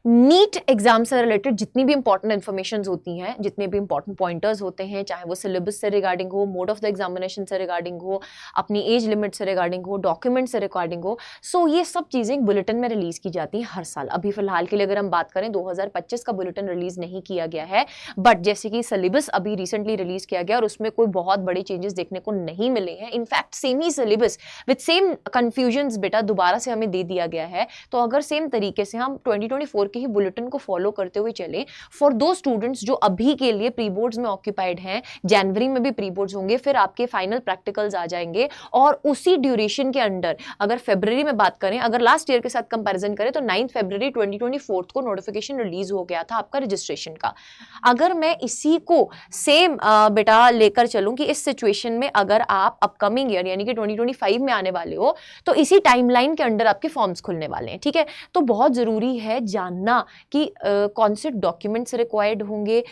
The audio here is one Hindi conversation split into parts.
नीट एग्जाम से रिलेटेड जितनी भी इंपॉर्टेंट इन्फॉर्मेशन होती हैं, जितने भी इंपॉर्टेंट पॉइंटर्स होते हैं, चाहे वो सिलेबस से रिगार्डिंग हो, मोड ऑफ द एग्जामिनेशन से रिगार्डिंग हो, अपनी एज लिमिट से रिगार्डिंग हो, डॉक्यूमेंट से रिगार्डिंग हो, सो ये सब चीज़ें बुलेटिन में रिलीज की जाती हैं हर साल। अभी फिलहाल के लिए अगर हम बात करें 2025 का बुलेटिन रिलीज नहीं किया गया है, बट जैसे कि सिलेबस अभी रिसेंटली रिलीज किया गया और उसमें कोई बहुत बड़े चेंजेस देखने को नहीं मिले हैं। In fact same he syllabus with same confusions बेटा दोबारा से हमें दे दिया गया है। तो अगर सेम तरीके से हम 2024 के ही बुलेटिन को फॉलो करते हुए चले, फॉर दो स्टूडेंट्स जो अभी के लिए प्री बोर्ड्स में ऑक्यूपाइड हैं, जनवरी में भी प्री बोर्ड्स होंगे, फिर आपके फाइनल प्रैक्टिकल्स आ जाएंगे, और उसी ड्यूरेशन के अंडर अगर फरवरी में बात करें, अगर लास्ट ईयर के साथ कंपैरिजन करें, तो 9 फरवरी 2024 को नोटिफिकेशन रिलीज हो गया था आपका रजिस्ट्रेशन का। अगर मैं इसी को सेम बेटा लेकर चलूं कि इस सिचुएशन में अगर आप अपकमिंग ईयर यानी कि 2025 में आने वाले हो, तो इसी टाइमलाइन के अंडर आपके फॉर्म्स खुलने वाले हैं, ठीक है। तो बहुत जरूरी है जानना कि कौन से डॉक्यूमेंट्स रिक्वायर्ड होंगे,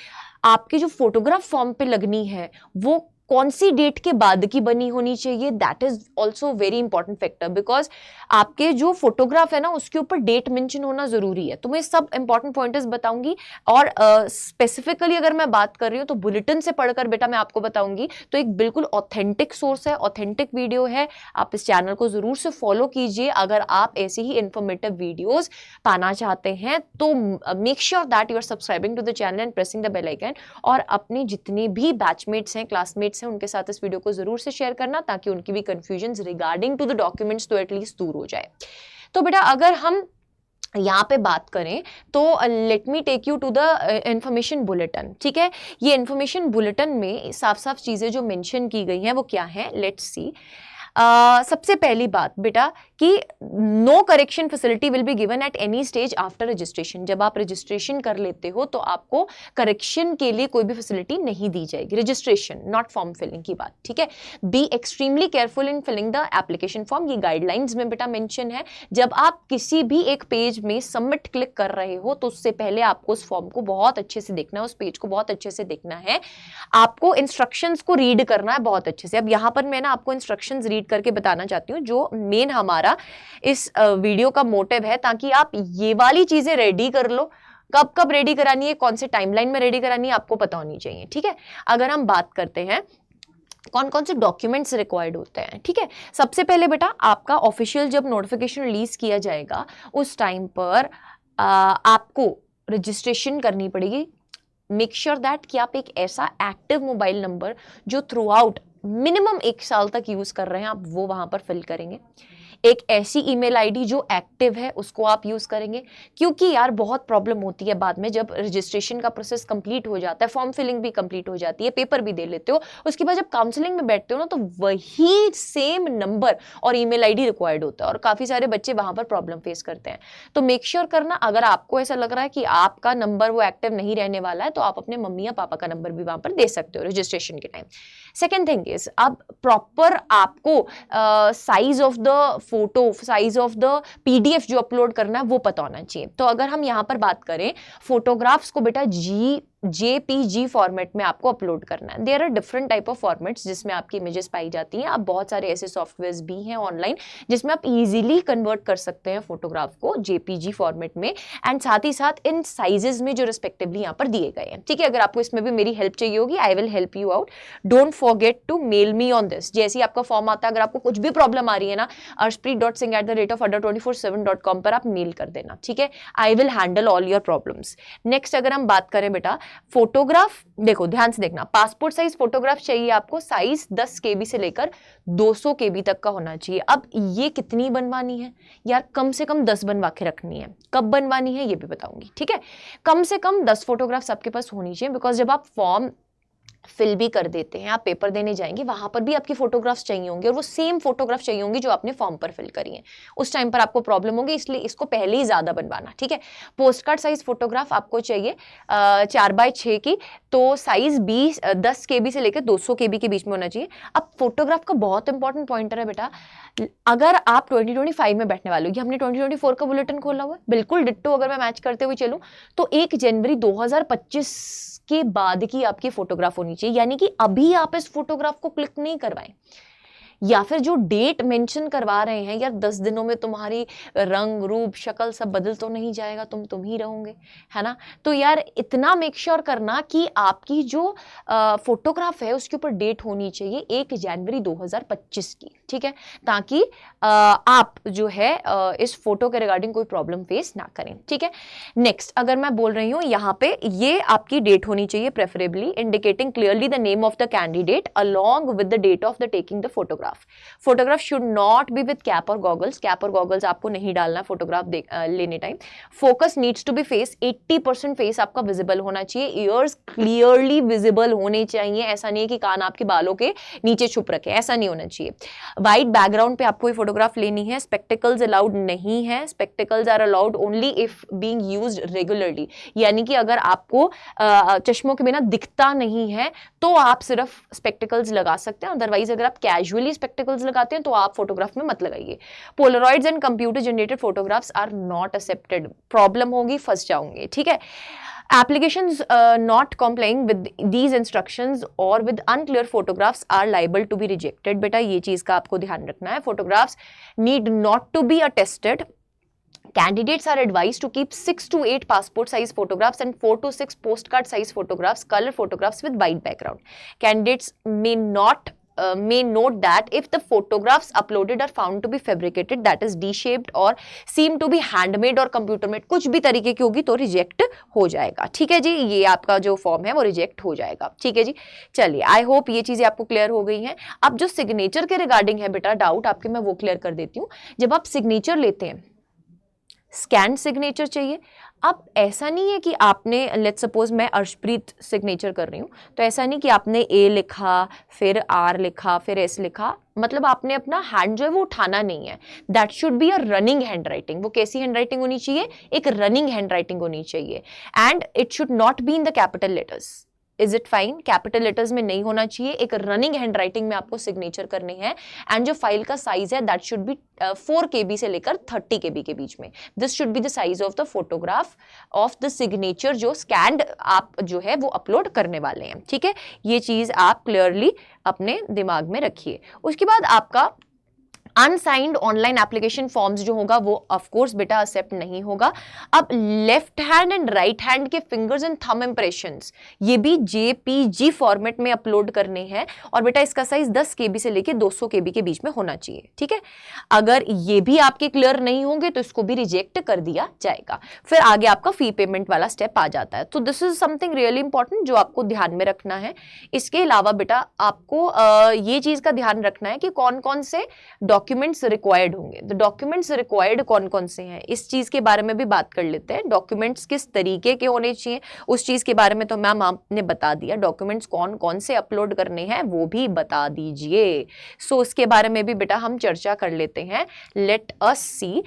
आपकी जो फोटोग्राफ फॉर्म पे लगनी है वो कौन सी डेट के बाद की बनी होनी चाहिए। That is also very important factor, because आपके जो फोटोग्राफ है ना उसके ऊपर डेट मेंशन होना जरूरी है। तो मैं सब इंपॉर्टेंट पॉइंटर्स बताऊंगी, और स्पेसिफिकली अगर मैं बात कर रही हूँ तो बुलेटिन से पढ़कर बेटा मैं आपको बताऊंगी, तो एक बिल्कुल ऑथेंटिक सोर्स है, ऑथेंटिक वीडियो है। आप इस चैनल को जरूर से फॉलो कीजिए अगर आप ऐसी ही इंफॉर्मेटिव वीडियोज पाना चाहते हैं। तो make sure that you are subscribing to the channel and pressing the bell icon, और अपने जितने भी बैचमेट्स हैं, क्लासमेट्स हैं, उनके साथ इस वीडियो को जरूर से शेयर करना, ताकि उनकी भी confusion regarding to the documents तो एटलीस्ट दूर हो जाए। तो बेटा अगर हम यहाँ पे बात करें तो let me take you to the information bulletin, ठीक है। ये इंफॉर्मेशन बुलेटिन में साफ साफ चीजें जो मेंशन की गई हैं वो क्या है, लेट्स सी। सबसे पहली बात बेटा कि no correction facility will be given at any stage after registration. जब आप रजिस्ट्रेशन कर लेते हो तो आपको करेक्शन के लिए कोई भी फैसिलिटी नहीं दी जाएगी। रजिस्ट्रेशन नॉट फॉर्म फिलिंग की बात, ठीक है। Be extremely careful in filling the application form, ये गाइडलाइंस में बेटा मेंशन है। जब आप किसी भी एक पेज में सबमिट क्लिक कर रहे हो तो उससे पहले आपको उस फॉर्म को बहुत अच्छे से देखना है, उस पेज को बहुत अच्छे से देखना है, आपको इंस्ट्रक्शंस को रीड करना है बहुत अच्छे से। अब यहां पर मैं ना आपको इंस्ट्रक्शंस रीड करके बताना चाहती हूँ, जो मेन हमारा इस वीडियो का मोटिव है, ताकि आप ये वाली चीजें रेडी कर लो। कब कब रेडी करानी है, कौन से टाइमलाइन में रेडी करानी है, आपको पता होनी चाहिए, ठीक है। अगर हम बात करते हैं कौन कौन से डॉक्यूमेंट्स रिक्वायर्ड होते हैं, ठीक है। सबसे पहले बेटा आपका ऑफिशियल जब नोटिफिकेशन रिलीज किया जाएगा उस टाइम पर आपको रजिस्ट्रेशन करनी पड़ेगी। मेक श्योर दैट कि आप एक ऐसा एक्टिव मोबाइल नंबर जो थ्रू आउट मिनिमम 1 साल तक यूज कर रहे हैं, आप वो वहां पर फिल करेंगे। एक ऐसी ईमेल आईडी जो एक्टिव है उसको आप यूज करेंगे, क्योंकि यार बहुत प्रॉब्लम होती है बाद में जब रजिस्ट्रेशन का प्रोसेस कंप्लीट हो जाता है, फॉर्म फिलिंग भी कंप्लीट हो जाती है, पेपर भी दे लेते हो, उसके बाद जब काउंसलिंग में बैठते हो ना तो वही सेम नंबर और ईमेल आईडी रिक्वायर्ड होता है, और काफी सारे बच्चे वहां पर प्रॉब्लम फेस करते हैं। तो मेक श्योर करना, अगर आपको ऐसा लग रहा है कि आपका नंबर वो एक्टिव नहीं रहने वाला है, तो आप अपने मम्मी या पापा का नंबर भी वहां पर दे सकते हो रजिस्ट्रेशन के टाइम। सेकेंड थिंग इज, अब प्रॉपर आपको size of the photo, size of the PDF जो अपलोड करना है वो पता होना चाहिए। तो अगर हम यहां पर बात करें फोटोग्राफ्स को बेटा JPG फॉर्मेट में आपको अपलोड करना है। There are different type of formats जिसमें आपकी इमेजेस पाई जाती हैं। अब बहुत सारे ऐसे सॉफ्टवेयर्स भी हैं ऑनलाइन जिसमें आप इजीली कन्वर्ट कर सकते हैं फोटोग्राफ को JPG फॉर्मेट में, एंड साथ ही साथ इन साइजेस में जो रिस्पेक्टिवली यहाँ पर दिए गए हैं, ठीक है। अगर आपको इसमें भी मेरी हेल्प चाहिए होगी, I will help you out. Don't forget to mail me on this. जैसे ही आपका फॉर्म आता है, अगर आपको कुछ भी प्रॉब्लम आ रही है ना, arshpreet.singh@adda247.com पर आप मेल कर देना, ठीक है। I will handle all your problems. Next अगर हम बात करें बेटा फोटोग्राफ, देखो ध्यान से देखना, पासपोर्ट साइज फोटोग्राफ चाहिए आपको, साइज 10 KB से लेकर 200 KB तक का होना चाहिए। अब ये कितनी बनवानी है यार, कम से कम 10 बनवा के रखनी है। कब बनवानी है ये भी बताऊंगी, ठीक है। कम से कम 10 फोटोग्राफ्स आपके पास होनी चाहिए, बिकॉज जब आप फॉर्म फिल भी कर देते हैं, आप पेपर देने जाएंगे, वहां पर भी आपकी फोटोग्राफ्स चाहिए होंगे, और वो सेम फोटोग्राफ चाहिए होंगी जो आपने फॉर्म पर फिल करी है। उस टाइम पर आपको प्रॉब्लम होगी, इसलिए इसको पहले ही ज्यादा बनवाना, ठीक है। पोस्ट कार्ड साइज फोटोग्राफ आपको चाहिए 4x6 की, तो साइज 10 KB से लेकर 200 KB के बीच में होना चाहिए। अब फोटोग्राफ का बहुत इंपॉर्टेंट पॉइंटर है बेटा, अगर आप 2025 में बैठने वाले हो, हमने 2024 का बुलेटिन खोला हुआ है, बिल्कुल डिट्टो अगर मैं मैच करते हुए चलूं तो 1 जनवरी 2025 के बाद की आपकी फोटोग्राफ होनी चाहिए, यानी कि अभी आप इस फोटोग्राफ को क्लिक नहीं करवाएं। या फिर जो डेट मेंशन करवा रहे हैं, यार 10 दिनों में तुम्हारी रंग रूप शक्ल सब बदल तो नहीं जाएगा, तुम ही रहोगे, है ना। तो यार इतना मेक श्योर करना कि आपकी जो फोटोग्राफ है उसके ऊपर डेट होनी चाहिए 1 जनवरी 2025 की, ठीक है, ताकि आप जो है इस फोटो के रिगार्डिंग कोई प्रॉब्लम फेस ना करें, ठीक है। नेक्स्ट अगर मैं बोल रही हूं यहाँ पे ये आपकी डेट होनी चाहिए preferably indicating clearly the name of the candidate along with the date of the taking the photograph. Photograph should not be with cap और गॉगल्स, कैप और गॉगल्स आपको नहीं डालना फोटोग्राफ लेने time. Focus needs to be face, 80% face आपका विजिबल होना चाहिए, ईयर्स क्लियरली विजिबल होने चाहिए, ऐसा नहीं है कि कान आपके बालों के नीचे छुप रखे, ऐसा नहीं होना चाहिए। वाइट बैकग्राउंड पे आपको ये फोटोग्राफ लेनी है। स्पेक्टिकल्स अलाउड नहीं है, spectacles are allowed only if being used regularly, यानी कि अगर आपको चश्मों के बिना दिखता नहीं है तो आप सिर्फ स्पेक्टिकल्स लगा सकते हैं, अदरवाइज अगर आप कैजुअली स्पेक्टिकल्स लगाते हैं तो आप फोटोग्राफ में मत लगाइए। Polaroids and computer generated photographs are not accepted, problem होगी, फंस जाओगे, ठीक है। Applications not complying with these instructions or with unclear photographs are liable to be rejected। बेटा ये चीज का आपको ध्यान रखना है। Photographs need not to be attested। Candidates are advised to keep 6 to 8 passport size photographs and 4 to 6 postcard size photographs, color photographs with white background। Candidates may note that if the photographs uploaded are found to be fabricated, that is D-shaped or seem to be handmade or computer made, कुछ भी तरीके की होगी तो रिजेक्ट हो जाएगा, ठीक है जी। ये आपका जो फॉर्म है वो रिजेक्ट हो जाएगा, ठीक है जी। चलिए आई होप ये चीजें आपको क्लियर हो गई हैं। अब जो सिग्नेचर के रिगार्डिंग है बेटा डाउट आपके, मैं वो क्लियर कर देती हूँ। जब आप सिग्नेचर लेते हैं स्कैन सिग्नेचर चाहिए। अब ऐसा नहीं है कि आपने लेट्स सपोज मैं अर्शप्रीत सिग्नेचर कर रही हूँ तो ऐसा नहीं कि आपने ए लिखा फिर आर लिखा फिर एस लिखा, मतलब आपने अपना हैंड जो है वो उठाना नहीं है। That should be a running hand writing. वो कैसी हैंड राइटिंग होनी चाहिए? एक रनिंग हैंड राइटिंग होनी चाहिए and it should not be in the capital letters. Is it fine? Capital letters में नहीं होना चाहिए, एक रनिंग हैंड राइटिंग में आपको सिग्नेचर करने हैं। एंड जो फाइल का साइज है दैट शुड बी 4 KB से लेकर 30 KB के बीच में। This should be the size of the photograph of the signature जो स्कैन्ड आप जो है वो अपलोड करने वाले हैं, ठीक है। ये चीज आप क्लियरली अपने दिमाग में रखिए। उसके बाद आपका अनसाइंड ऑनलाइन एप्लीकेशन फॉर्म्स जो होगा वो ऑफ कोर्स बेटा एक्सेप्ट नहीं होगा। अब left hand and right hand के फिंगर्स एंड थंब इंप्रेशंस ये भी JPG फॉर्मेट में अपलोड करने हैं और बेटा इसका साइज 10 KB से लेके 200 KB के बीच में होना चाहिए, ठीक है। अगर ये भी आपके क्लियर नहीं होंगे तो इसको भी रिजेक्ट कर दिया जाएगा। फिर आगे आपका फी पेमेंट वाला स्टेप आ जाता है। तो this is something really important जो आपको ध्यान में रखना है। इसके अलावा बेटा आपको ये चीज का ध्यान रखना है कि कौन कौन से डॉक्यूमेंट्स रिक्वायर्ड होंगे। तो डॉक्यूमेंट्स रिक्वायर्ड कौन कौन से हैं इस चीज के बारे में भी बात कर लेते हैं। डॉक्यूमेंट्स किस तरीके के होने चाहिए उस चीज के बारे में तो मैम आपने बता दिया। डॉक्यूमेंट्स कौन कौन से अपलोड करने हैं वो भी बता दीजिए। सो इसके बारे में भी बेटा हम चर्चा कर लेते हैं। Let us see.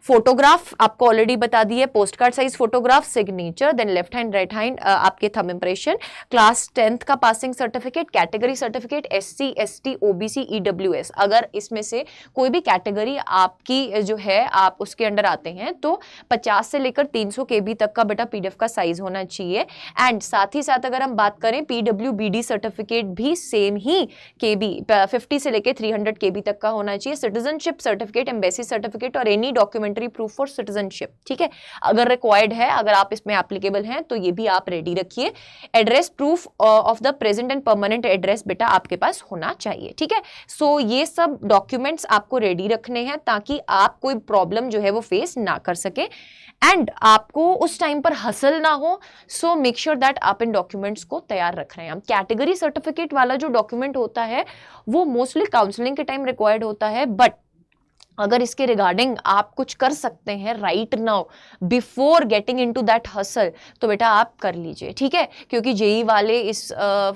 फोटोग्राफ आपको ऑलरेडी बता दी है, postcard size photograph, signature, then left hand right hand आपके थंब इंप्रेशन, क्लास 10th का passing certificate, category certificate, SC ST OBC EWS। अगर इसमें से कोई भी कैटेगरी आपकी जो है आप उसके अंडर आते हैं तो 50 से लेकर 300 KB तक का बेटा PDF का साइज होना चाहिए। एंड साथ ही साथ अगर हम बात करें PWBD सर्टिफिकेट भी सेम ही KB 50 से लेकर 300 KB तक का होना चाहिए। सिटीजनशिप सर्टिफिकेट, एम्बेसी सर्टिफिकेट और any documentary proof for citizenship, ठीक है, अगर रिक्वायर्ड है, अगर आप इसमें एप्लीकेबल हैं तो ये भी आप रेडी रखिए। Address proof of the present and permanent address बेटा आपके पास होना चाहिए, ठीक है। सो ये सब डॉक्यूमेंट्स आपको रेडी रखने हैं ताकि आप कोई प्रॉब्लम जो है वो फेस ना कर सके एंड आपको उस टाइम पर हसल ना हो। सो मेक श्योर दैट आप इन डॉक्यूमेंट्स को तैयार रख रहे हैं। कैटेगरी सर्टिफिकेट वाला जो डॉक्यूमेंट होता है वो मोस्टली काउंसलिंग के टाइम रिक्वायर्ड होता है, बट अगर इसके रिगार्डिंग आप कुछ कर सकते हैं right now before getting into that hustle तो बेटा आप कर लीजिए, ठीक है। क्योंकि JEE वाले इस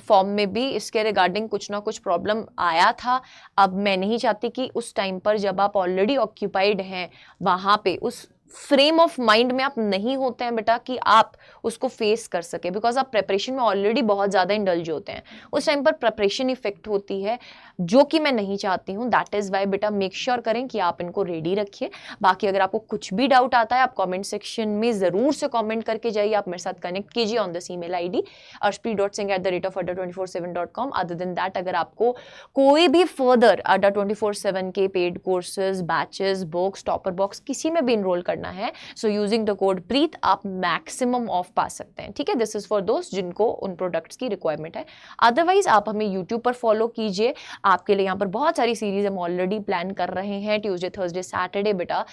फॉर्म में भी इसके रिगार्डिंग कुछ ना कुछ प्रॉब्लम आया था। अब मैं नहीं चाहती कि उस टाइम पर जब आप ऑलरेडी ऑक्यूपाइड हैं वहाँ पे उस फ्रेम ऑफ माइंड में आप नहीं होते हैं बेटा कि आप उसको फेस कर सके, बिकॉज आप प्रेपरेशन में ऑलरेडी बहुत ज़्यादा इंडल्ज होते हैं, उस टाइम पर प्रेपरेशन इफेक्ट होती है, जो कि मैं नहीं चाहती हूँ। दैट इज़ वाई बेटा मेक श्योर करें कि आप इनको रेडी रखिए। बाकी अगर आपको कुछ भी डाउट आता है, आप कॉमेंट सेक्शन में ज़रूर से कॉमेंट करके जाइए, आप मेरे साथ कनेक्ट कीजिए on this email ID arshpreet.singh@adda247.com। Other than that, अगर आपको कोई भी फर्दर ADDA 24/7 के paid courses, batches, books, topper box किसी में भी इनरोल करना है, सो यूजिंग द कोड प्रीत आप मैक्सिमम ऑफ पा सकते हैं। ठीक है, दिस इज फॉर दोस्त जिनको उन प्रोडक्ट्स की रिक्वायरमेंट है। अदरवाइज आप हमें यूट्यूब पर फॉलो कीजिए, आपके लिए यहाँ पर बहुत सारी सीरीज हम ऑलरेडी प्लान कर रहे हैं। ट्यूसडे, थर्सडे, सैटरडे बेटा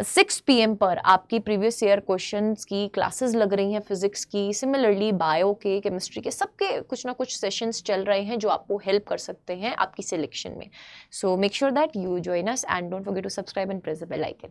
6 PM पर आपकी प्रीवियस ईयर क्वेश्चंस की क्लासेस लग रही हैं, फिजिक्स की, सिमिलरली बायो के, केमिस्ट्री के, सबके कुछ ना कुछ सेशंस चल रहे हैं जो आपको हेल्प कर सकते हैं आपकी सिलेक्शन में। So make sure that you join us and don't forget to subscribe and press the bell icon.